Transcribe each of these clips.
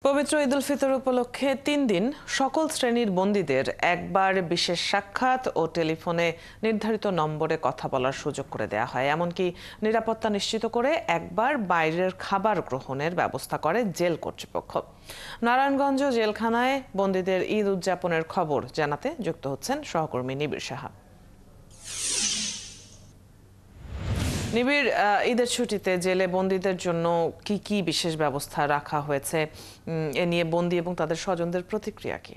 পবিত্র ঈদ উল ফিতর উপলক্ষে ৩ দিন সকল শ্রেণীর বন্দীদের একবার বিশেষ সাক্ষাৎ ও টেলিফোনে নির্ধারিত নম্বরে কথা বলার সুযোগ করে দেয়া হয়। এমনকি নিরাপত্তা নিশ্চিত করে একবার বাইরের খাবার গ্রহণের ব্যবস্থা করে জেল কর্তৃপক্ষ। নারায়ণগঞ্জ জেলখানায় বন্দীদের ঈদ উদযাপনের খবর জানাতে যুক্ত হচ্ছেন সহকর্মী নিবিড় সাহা। নিবিড়, ঈদের ছুটিতে জেলে বন্দীদের জন্য কি কি বিশেষ ব্যবস্থা রাখা হয়েছে, এ নিয়ে বন্দী এবং তাদের স্বজনদের প্রতিক্রিয়া কি?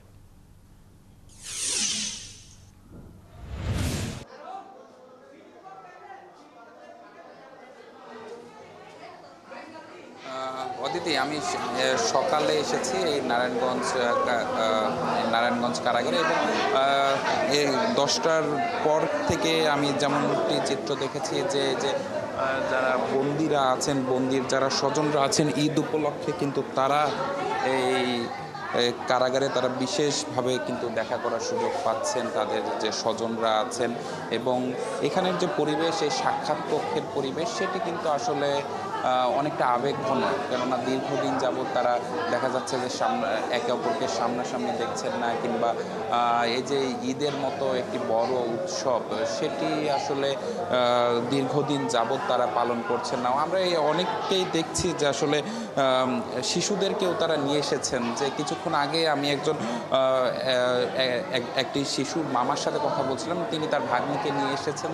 অদিতি, আমি সকালে এসেছি এই নারায়ণগঞ্জ কারাগারে এবং এই 10টার পর থেকে আমি যেমনটি চিত্র দেখেছি যে যারা বন্দীরা আছেন, বন্দীর যারা স্বজনরা আছেন, ঈদ উপলক্ষে কিন্তু তারা এই কারাগারে তারা বিশেষভাবে কিন্তু দেখা করার সুযোগ পাচ্ছেন তাদের যে স্বজনরা আছেন। এবং এখানের যে পরিবেশ, এই সাক্ষাৎ কক্ষের পরিবেশ, সেটি কিন্তু আসলে অনেকটা আবেগঘন, কেননা দীর্ঘদিন যাবৎ তারা দেখা যাচ্ছে যে একে অপরকে সামনাসামনি দেখছেন না, কিংবা এই যে ঈদের মতো একটি বড় উৎসব সেটি আসলে দীর্ঘদিন যাবৎ তারা পালন করছেন না। আমরা এই অনেককেই দেখছি যে আসলে শিশুদেরকেও তারা নিয়ে এসেছেন। যে কিছুক্ষণ আগে আমি একটি শিশুর মামার সাথে কথা বলছিলাম, তিনি তার ভাগ্নিকে নিয়ে এসেছেন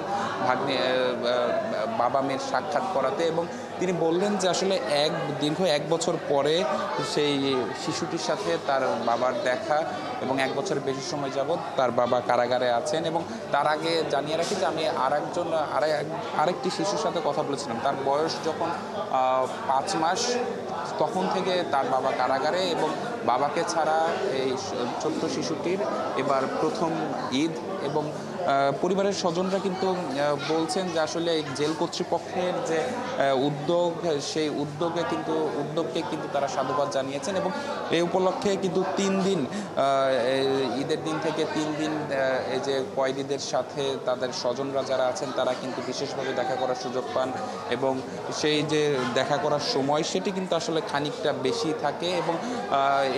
বাবা মেয়ের সাক্ষাৎ করাতে, এবং তিনি বললেন যে আসলে দীর্ঘ 1 বছর পরে সেই শিশুটির সাথে তার বাবার দেখা, এবং 1 বছরের বেশি সময় যাবৎ তার বাবা কারাগারে আছেন। এবং তার আগে জানিয়ে রাখি যে আমি আরেকটি শিশুর সাথে কথা বলেছিলাম, তার বয়স যখন 5 মাস, তখন থেকে তার বাবা কারাগারে, এবং বাবাকে ছাড়া এই ছোট্ট শিশুটির এবার প্রথম ঈদ। এবং পরিবারের স্বজনরা কিন্তু বলছেন যে আসলে এই জেল কর্তৃপক্ষের যে উদ্যোগ, সেই উদ্যোগকে কিন্তু তারা সাধুবাদ জানিয়েছেন। এবং এই উপলক্ষে কিন্তু 3 দিন, ঈদের দিন থেকে 3 দিন এই যে কয়েদিদের সাথে তাদের স্বজনরা যারা আছেন তারা কিন্তু বিশেষভাবে দেখা করার সুযোগ পান, এবং সেই যে দেখা করার সময় সেটি কিন্তু আসলে খানিকটা বেশি থাকে। এবং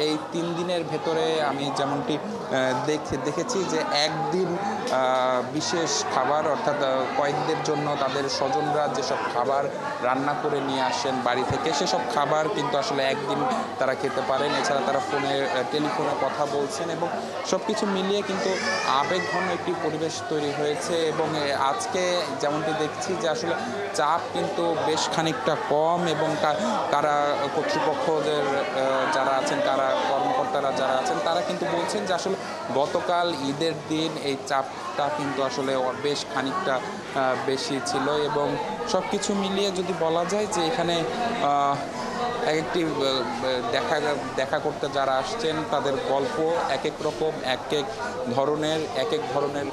এই 3 দিনের ভেতরে আমি যেমনটি দেখেছি যে একদিন বিশেষ খাবার, অর্থাৎ কয়েকদের জন্য তাদের স্বজনরা যেসব খাবার রান্না করে নিয়ে আসেন বাড়ি থেকে, সেসব খাবার কিন্তু আসলে একদিন তারা খেতে পারেন। এছাড়া তারা টেলিফোনে কথা বলছেন, এবং সব কিছু মিলিয়ে কিন্তু আবেগঘন একটি পরিবেশ তৈরি হয়েছে। এবং আজকে যেমনটি দেখছি যে আসলে চাপ কিন্তু বেশ খানিকটা কম, এবং কারা কর্তৃপক্ষদের যারা আছেন, কারা কর্মকর্তারা যারা আছেন, তারা কিন্তু বলছেন যে আসলে গতকাল ঈদের দিন এই চাপটা কিন্তু আসলে বেশ খানিকটা বেশি ছিল। এবং সব কিছু মিলিয়ে যদি বলা যায় যে এখানে একটি দেখা করতে যারা আসছেন তাদের গল্প এক এক রকম, এক এক ধরনের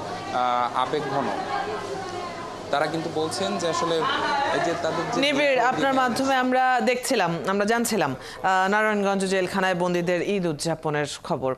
আবেগঘন। তারা কিন্তু বলছেন যে আসলে এই যে তাদের নিবিড়, আপনার মাধ্যমে আমরা জানছিলাম নারায়ণগঞ্জ জেলখানায় বন্দীদের ঈদ উদযাপনের খবর।